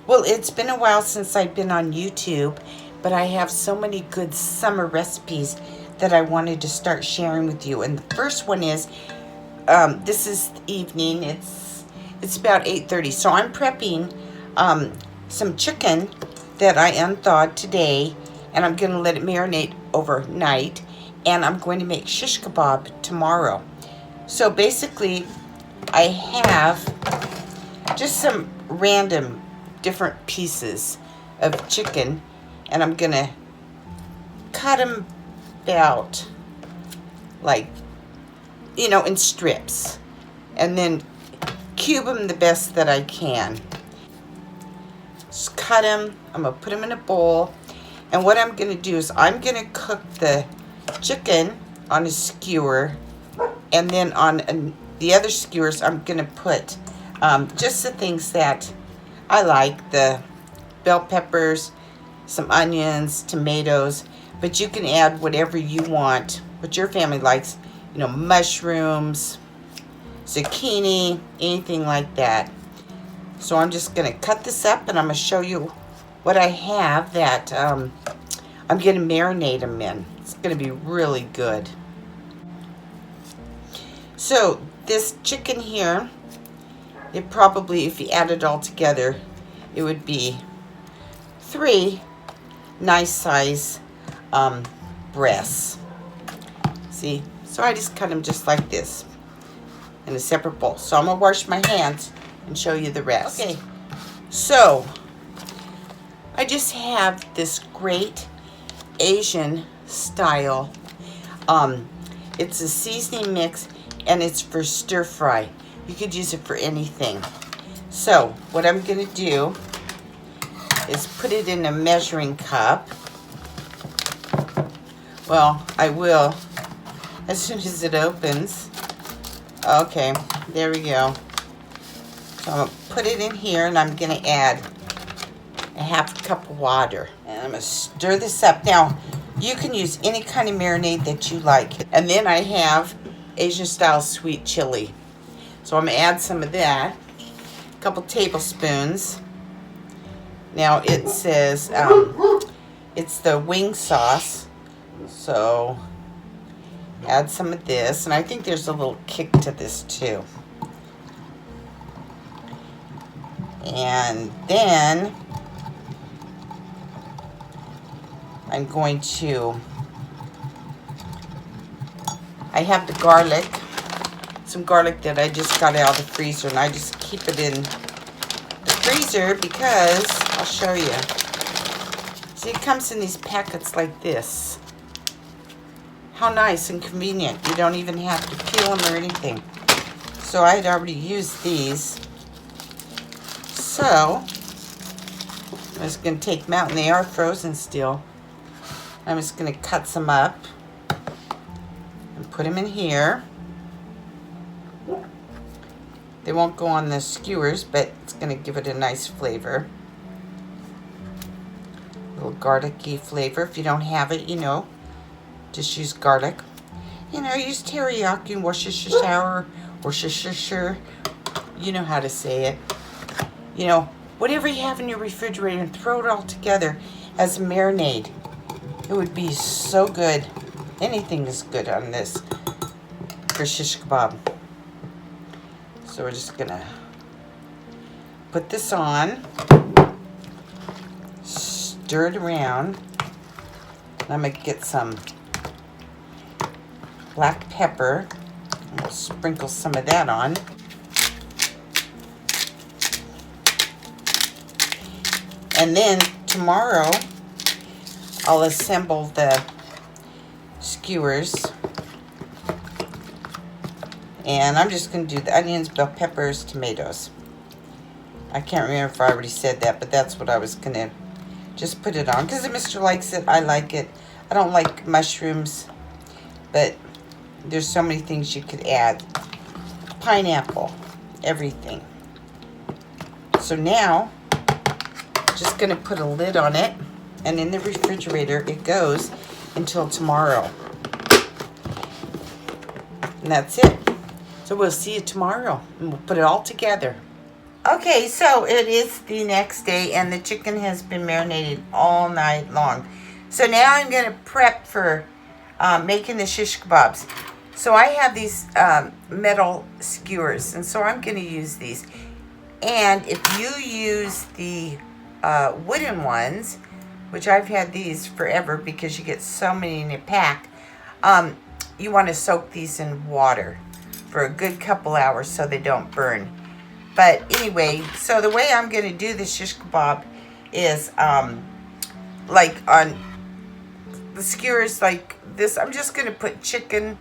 Well, it's been a while since I've been on YouTube, but I have so many good summer recipes that I wanted to start sharing with you. And the first one is, this is evening, it's about 8:30, so I'm prepping some chicken that I unthawed today, and I'm going to let it marinate overnight, and I'm going to make shish kebab tomorrow. So basically, I have just some random different pieces of chicken, and I'm going to cut them about, like, you know, in strips, and then cube them the best that I can. Just cut them. I'm going to put them in a bowl, and what I'm going to do is I'm going to cook the chicken on a skewer, and then on the other skewers I'm going to put just the things that I like, the bell peppers, some onions, tomatoes, but you can add whatever you want, what your family likes, you know, mushrooms, zucchini, anything like that. So I'm just going to cut this up, and I'm going to show you what I have that I'm going to marinate them in. It's going to be really good. So this chicken here, it probably, if you add it all together, it would be 3 nice size breasts. See? So I just cut them just like this in a separate bowl. So I'm going to wash my hands and show you the rest. Okay, so I just have this great Asian style. It's a seasoning mix, and it's for stir fry. You could use it for anything. So what I'm going to do is put it in a measuring cup. Well, I will as soon as it opens. Okay, there we go. So I'm going to put it in here, and I'm going to add a half cup of water. And I'm going to stir this up. Now, you can use any kind of marinade that you like. And then I have Asian style sweet chili. So I'm going to add some of that. A couple tablespoons. Now it says it's the wing sauce. So add some of this. And I think there's a little kick to this too. And then I'm going to, I have the garlic, some garlic that I just got out of the freezer, and I just keep it in the freezer because, I'll show you. See, it comes in these packets like this. How nice and convenient. You don't even have to peel them or anything. So I had already used these. So I'm just going to take them out, and they are frozen still. I'm just going to cut some up and put them in here. They won't go on the skewers, but it's going to give it a nice flavor. A little garlicky flavor. If you don't have it, you know, just use garlic. You know, use teriyaki and Worcestershire, you know how to say it. You know, whatever you have in your refrigerator, and throw it all together as a marinade. It would be so good. Anything is good on this for shish kebab. So we're just gonna put this on, stir it around. And I'm gonna get some black pepper. And we'll sprinkle some of that on. And then tomorrow, I'll assemble the skewers. And I'm just going to do the onions, bell peppers, tomatoes. I can't remember if I already said that, but that's what I was going to just put it on. Because if Mr. likes it, I like it. I don't like mushrooms, but there's so many things you could add. Pineapple, everything. So now, just going to put a lid on it, and in the refrigerator it goes until tomorrow. And that's it. So we'll see you tomorrow, and we'll put it all together. Okay, so it is the next day and the chicken has been marinated all night long. So now I'm going to prep for making the shish kebabs. So I have these metal skewers, and so I'm going to use these. And if you use the wooden ones, which I've had these forever because you get so many in a pack, you want to soak these in water for a good couple hours so they don't burn. But anyway, so the way I'm going to do the shish kebab is like on the skewers like this. I'm just going to put chicken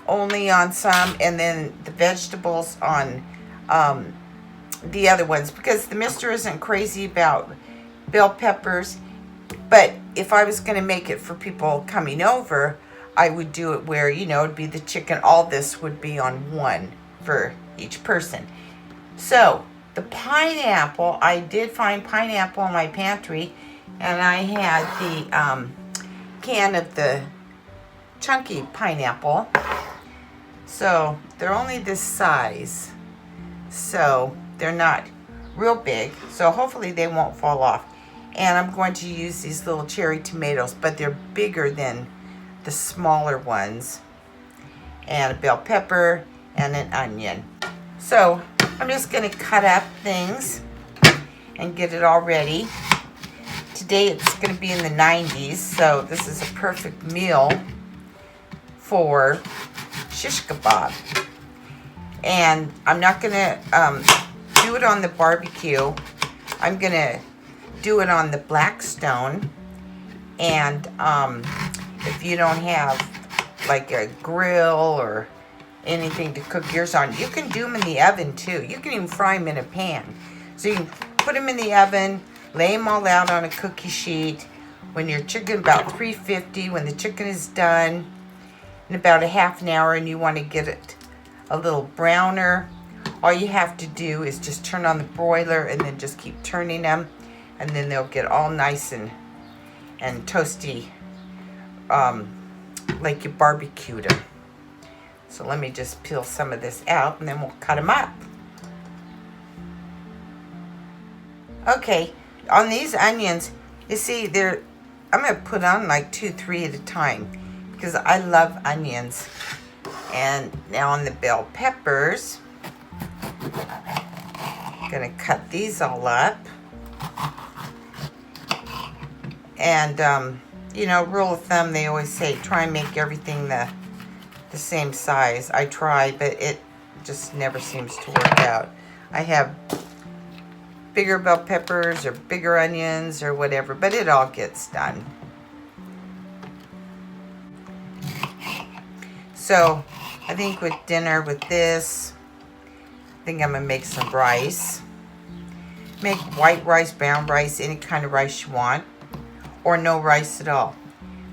only on some and then the vegetables on the other ones because the mister isn't crazy about bell peppers. But if I was going to make it for people coming over, I would do it where, you know, it'd be the chicken. All this would be on one for each person. So, the pineapple, I did find pineapple in my pantry, and I had the can of the chunky pineapple. So, they're only this size, so they're not real big, so hopefully they won't fall off. And I'm going to use these little cherry tomatoes, but they're bigger than the smaller ones. And a bell pepper and an onion. So, I'm just going to cut up things and get it all ready. Today it's going to be in the 90s, so this is a perfect meal for shish kebab. And I'm not going to do it on the barbecue. I'm going to do it on the Blackstone. And if you don't have like a grill or anything to cook yours on, you can do them in the oven too. You can even fry them in a pan. So you can put them in the oven, lay them all out on a cookie sheet. When your chicken, about 350, when the chicken is done, in about a half an hour and you want to get it a little browner, all you have to do is just turn on the broiler and then just keep turning them, and then they'll get all nice and toasty, like you barbecued them. So let me just peel some of this out and then we'll cut them up. Okay, on these onions, you see I'm going to put on like 2-3 at a time because I love onions. And now on the bell peppers, I'm going to cut these all up. And, you know, rule of thumb, they always say try and make everything the same size. I try, but it just never seems to work out. I have bigger bell peppers or bigger onions or whatever, but it all gets done. So I think with dinner with this, I think I'm gonna make some rice. Make white rice, brown rice, any kind of rice you want, or no rice at all.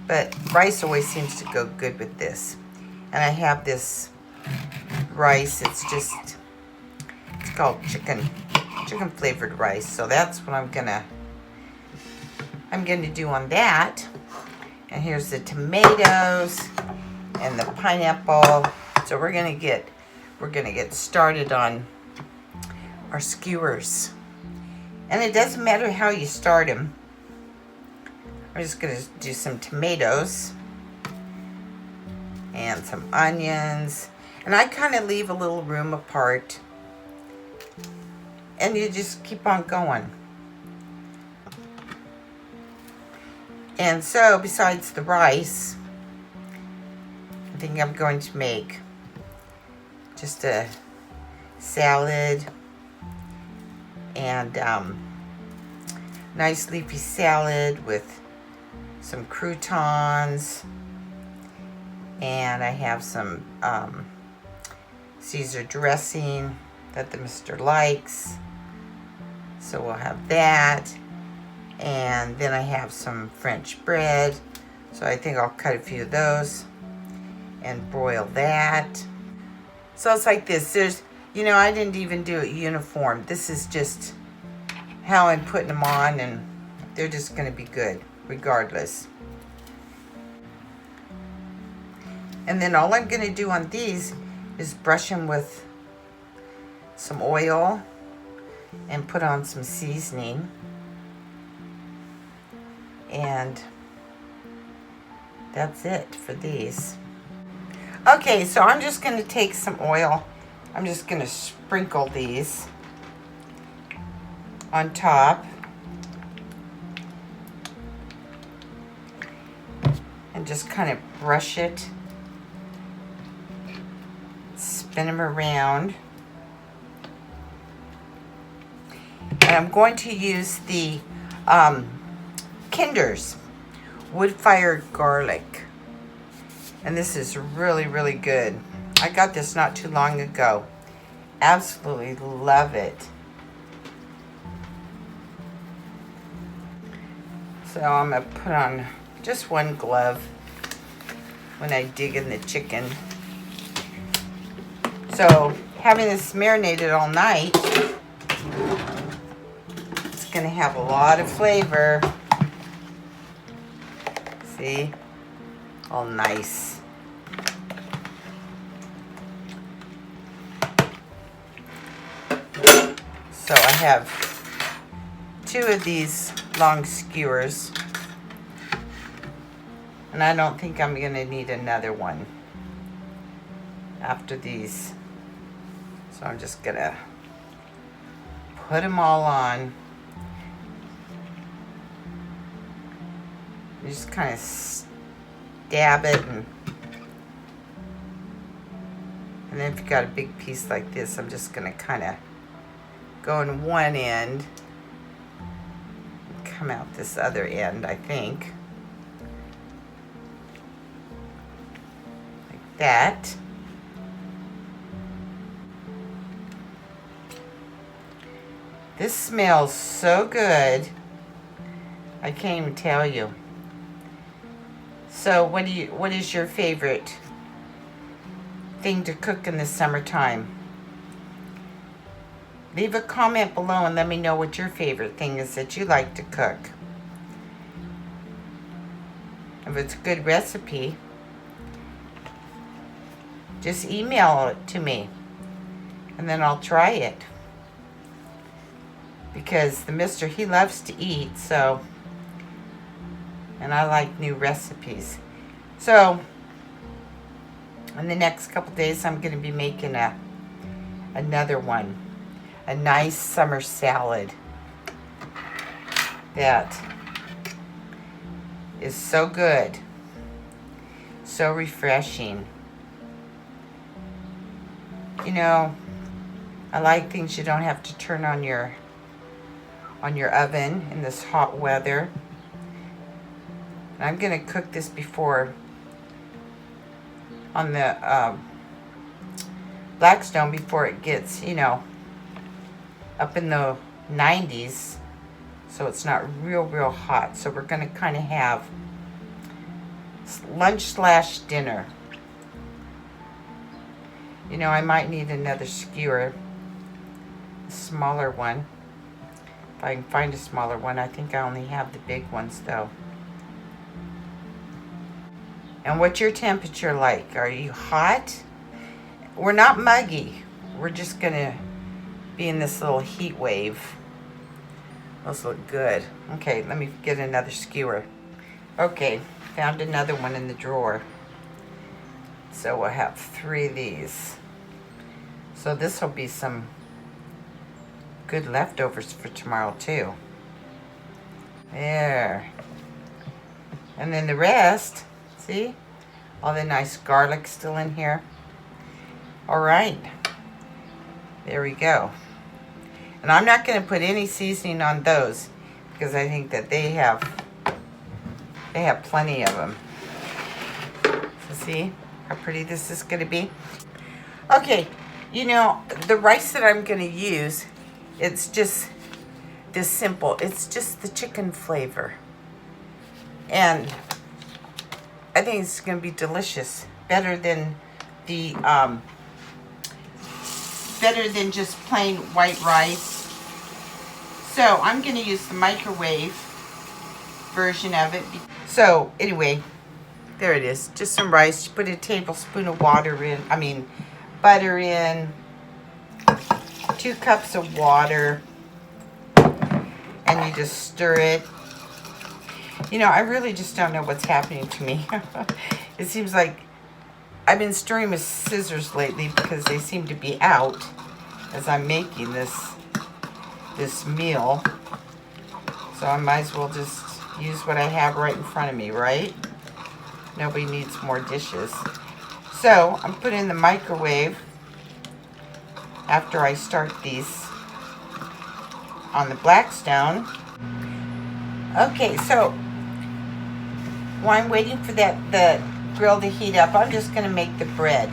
But rice always seems to go good with this. And I have this rice, it's called chicken flavored rice. So that's what I'm gonna do on that. And here's the tomatoes and the pineapple. So we're gonna get started on our skewers. And it doesn't matter how you start them. I'm just gonna do some tomatoes and some onions, and I kind of leave a little room apart, and you just keep on going. And so besides the rice, I think I'm going to make just a salad and nice leafy salad with some croutons. And I have some Caesar dressing that the mister likes. So we'll have that. And then I have some French bread. So I think I'll cut a few of those and broil that. So it's like this. There's, you know, I didn't even do it uniform. This is just how I'm putting them on, and they're just going to be good regardless. And then all I'm going to do on these is brush them with some oil and put on some seasoning. And that's it for these. Okay, so I'm just going to take some oil. I'm just going to sprinkle these on top. And just kind of brush it. Spin them around. And I'm going to use the Kinder's wood-fired garlic. And this is really, really good. I got this not too long ago. Absolutely love it. So I'm going to put on just one glove when I dig in the chicken. So having this marinated all night, it's going to have a lot of flavor. See? All nice. So I have 2 of these long skewers. And I don't think I'm going to need another one after these. So I'm just going to put them all on. You just kind of stab it. And then if you got a big piece like this, I'm just going to kind of go in one end. Come out this other end, I think. That. This smells so good. I can't even tell you. So what is your favorite thing to cook in the summertime? Leave a comment below and let me know what your favorite thing is that you like to cook. If it's a good recipe, just email it to me and then I'll try it. Because the mister, he loves to eat, so, and I like new recipes. So, in the next couple days, I'm going to be making another one. A nice summer salad that is so good, so refreshing. You know, I like things you don't have to turn on your oven in this hot weather. And I'm going to cook this before on the Blackstone before it gets, you know, up in the 90s, so it's not real hot. So we're going to kind of have lunch/dinner. You know, I might need another skewer, a smaller one. If I can find a smaller one. I think I only have the big ones though. And what's your temperature like? Are you hot? We're not muggy. We're just going to be in this little heat wave. Those look good. Okay, let me get another skewer. Okay, found another one in the drawer. So we'll have 3 of these. So this will be some good leftovers for tomorrow too. There. And then the rest, see? All the nice garlic still in here. All right. There we go. And I'm not going to put any seasoning on those because I think that they have plenty of them. So see how pretty this is going to be? Okay, you know, the rice that I'm going to use, it's just this simple. It's just the chicken flavor. And I think it's going to be delicious. Better than the, better than just plain white rice. So I'm going to use the microwave version of it. So anyway, there it is. Just some rice. Put a tablespoon of water in, butter in. 2 cups of water. and you just stir it. You know, I really just don't know what's happening to me. It seems like I've been stirring with scissors lately because they seem to be out as I'm making this meal. So I might as well just use what I have right in front of me, right? Nobody needs more dishes. So I'm putting in the microwave after I start these on the Blackstone. Okay, so while I'm waiting for the grill to heat up, I'm just going to make the bread.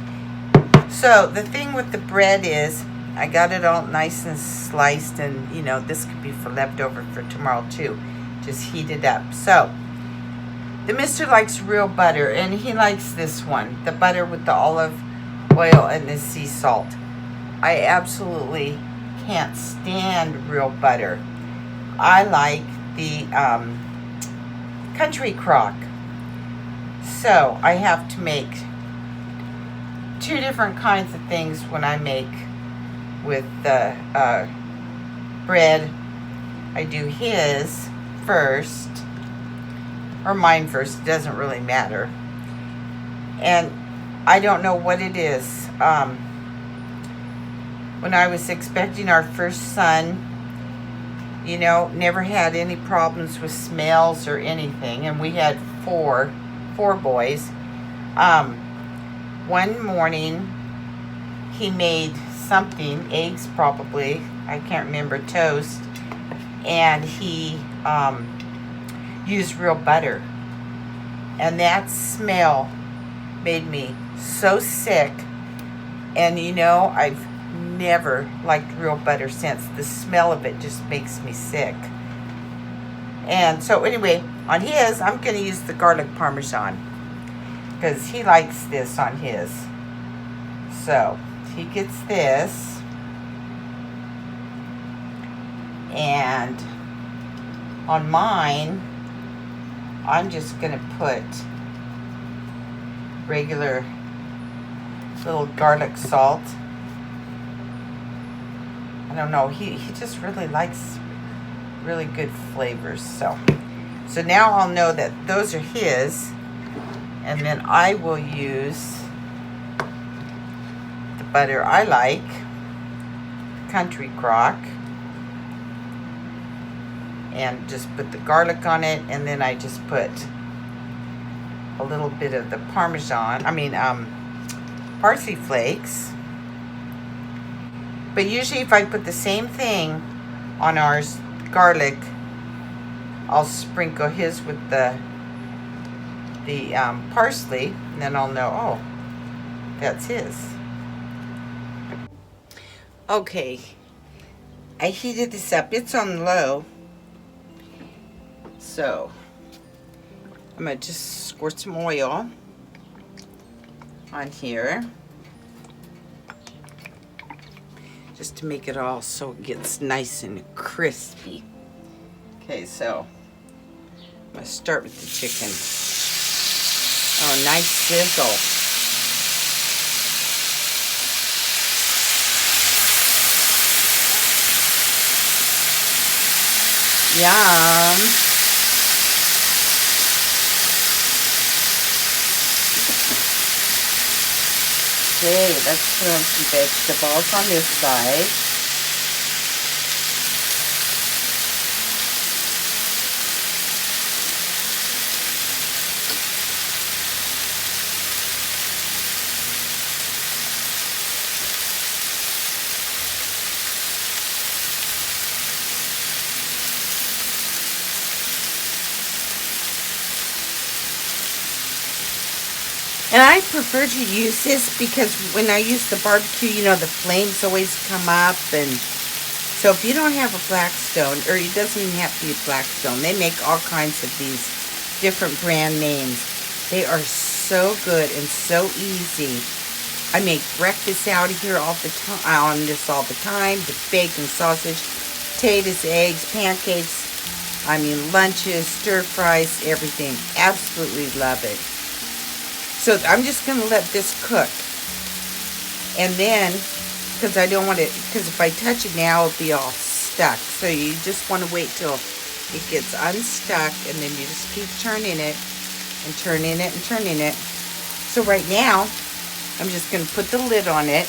So the thing with the bread is I got it all nice and sliced, and you know, this could be for leftover for tomorrow too. Just heat it up. So the mister likes real butter, and he likes this one, the butter with the olive oil and the sea salt. I absolutely can't stand real butter. I like the country crock. So I have to make two different kinds of things when I make with the bread. I do his first, or mine first, it doesn't really matter. And I don't know what it is. When I was expecting our first son, you know, never had any problems with smells or anything, and we had four boys. One morning he made something, eggs probably, I can't remember, toast, and he used real butter, and that smell made me so sick. And you know, I've never liked real butter since. The smell of it just makes me sick. And so anyway, on his, I'm going to use the garlic parmesan because he likes this on his. So he gets this, and on mine, I'm just going to put regular little garlic salt. I don't know, he just really likes really good flavors. So now I'll know that those are his, and then I will use the butter I like, country crock, and just put the garlic on it, and then I just put a little bit of the parmesan, parsley flakes. But usually if I put the same thing on ours, garlic, I'll sprinkle his with the parsley, and then I'll know, oh, that's his. Okay, I heated this up. It's on low. So I'm going to just squirt some oil on here, just to make it all so it gets nice and crispy. Okay, so I'm going to start with the chicken. Oh, nice sizzle. Yum. Okay, let's put on some vegetables on this side. And I prefer to use this because when I use the barbecue, you know, the flames always come up. And so if you don't have a Blackstone, or it doesn't even have to be a Blackstone, they make all kinds of these different brand names. They are so good and so easy. I make breakfast out of here all the time, on this all the time. The bacon, sausage, potatoes, eggs, pancakes, lunches, stir fries, everything. Absolutely love it. So I'm just going to let this cook. And then, because I don't want it, because if I touch it now, it'll be all stuck. So you just want to wait till it gets unstuck, and then you just keep turning it and turning it and turning it. So right now, I'm just going to put the lid on it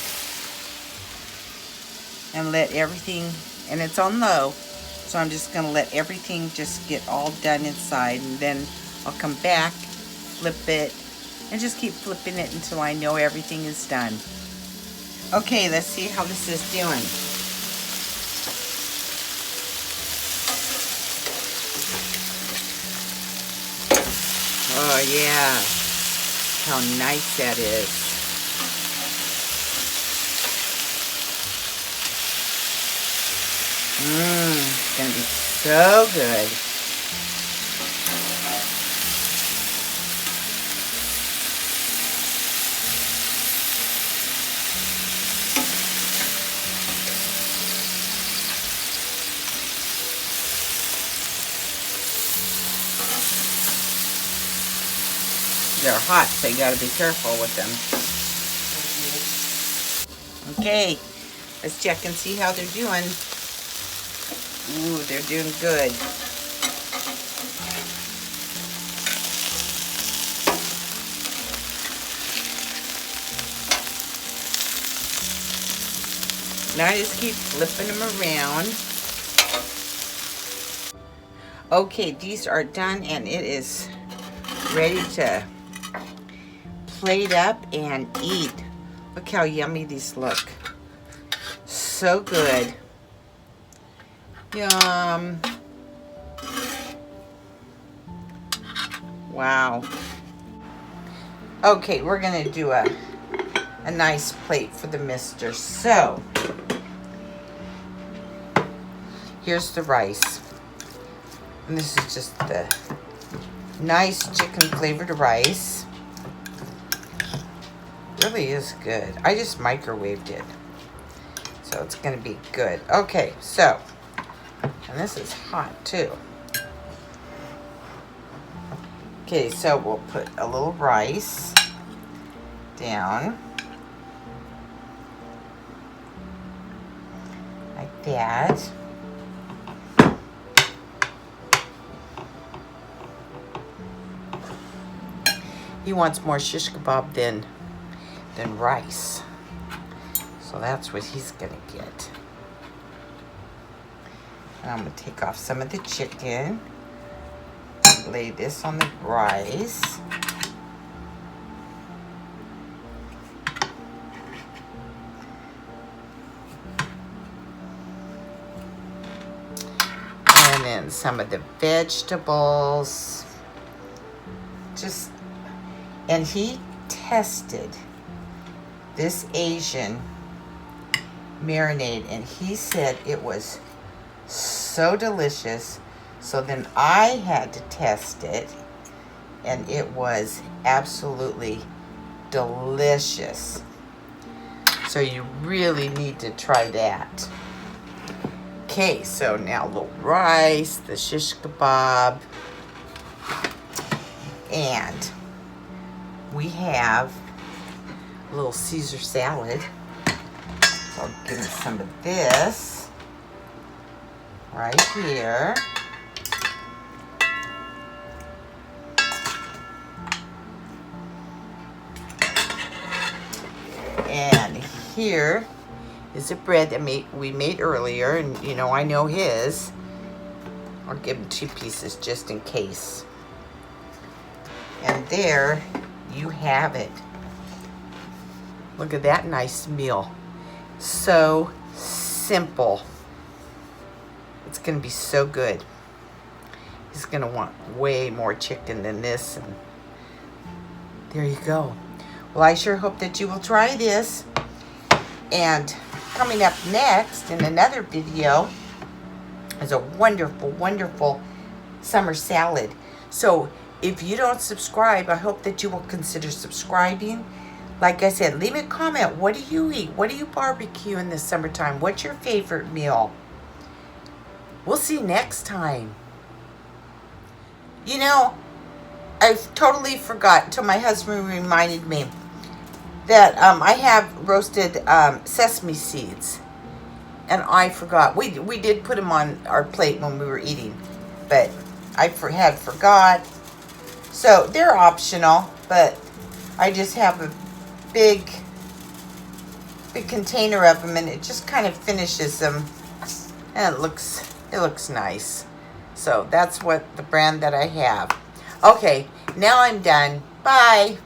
and let everything, and it's on low, so I'm just going to let everything just get all done inside, and then I'll come back, flip it, and just keep flipping it until I know everything is done. Okay, let's see how this is doing. Oh yeah, how nice that is. It's gonna be so good. They're hot, so you gotta be careful with them. Okay, let's check and see how they're doing. Ooh, they're doing good. Now I just keep flipping them around. Okay, these are done, and it is ready to plate up and eat. Look how yummy these look. So good. Yum. Wow. Okay, we're gonna do a nice plate for the mister. So here's the rice, and this is just the nice chicken flavored rice. Really is good. I just microwaved it, so it's gonna be good. Okay, so, and this is hot too. Okay, so we'll put a little rice down like that. He wants more Shiskabob than rice, so that's what he's gonna get. And I'm gonna take off some of the chicken, lay this on the rice, and then some of the vegetables. And he tested this Asian marinade, and he said it was so delicious. So then I had to test it, and it was absolutely delicious. So you really need to try that. Okay, so now a little rice, the shish kebab, and we have a little Caesar salad. So I'll give him some of this right here. And here is the bread that we made earlier, and you know I know his. I'll give him 2 pieces just in case. And there you have it. Look at that nice meal. So simple. It's gonna be so good. He's gonna want way more chicken than this, and there you go. Well, I sure hope that you will try this. And coming up next in another video is a wonderful, wonderful summer salad. So if you don't subscribe, I hope that you will consider subscribing. Like I said, leave me a comment. What do you eat? What do you barbecue in the summertime? What's your favorite meal? We'll see you next time. You know, I totally forgot until my husband reminded me that I have roasted sesame seeds. And I forgot. We did put them on our plate when we were eating, but I had forgot. So they're optional, but I just have a big container of them, and it just kind of finishes them, and it looks nice. So that's what the brand that I have. Okay, now I'm done. Bye.